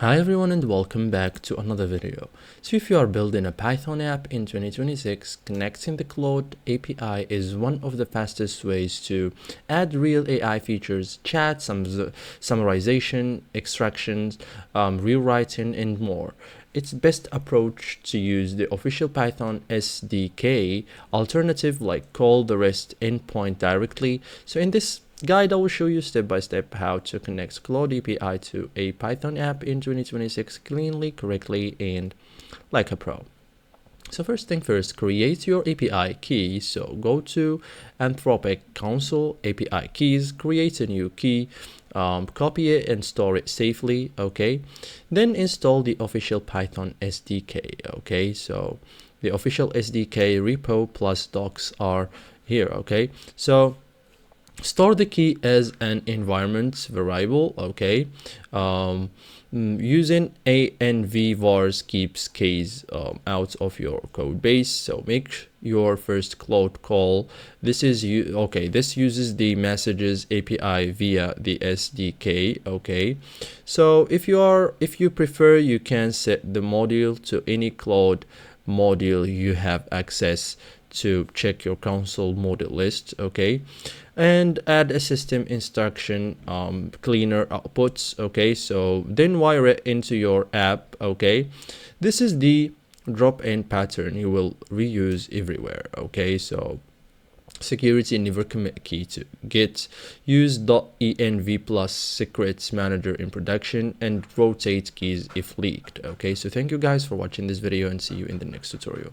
Hi everyone and welcome back to another video. So if you are building a Python app in 2026, connecting the Claude API is one of the fastest ways to add real AI features, chat, summarization, extractions, rewriting and more. It's best approach to use the official Python SDK alternative like call the REST endpoint directly. So in this guide, I will show you step by step how to connect Claude API to a Python app in 2026 cleanly, correctly, and like a pro. So first thing first, create your API key. So go to Anthropic console API keys, create a new key, copy it and store it safely. Okay, then install the official Python SDK. Okay, so the official SDK repo plus docs are here. Okay, so store the key as an environment variable. Okay, using env vars keeps keys out of your code base. So make your first Claude call, this uses the messages API via the SDK. Okay, so if you prefer, you can set the module to any Claude module you have access to check your console module list. Okay, and add a system instruction cleaner outputs. Okay, so then wire it into your app. Okay, this is the drop-in pattern you will reuse everywhere. Okay, so security never commit key to git, use .env plus secrets manager in production, and rotate keys if leaked. Okay, so thank you guys for watching this video and see you in the next tutorial.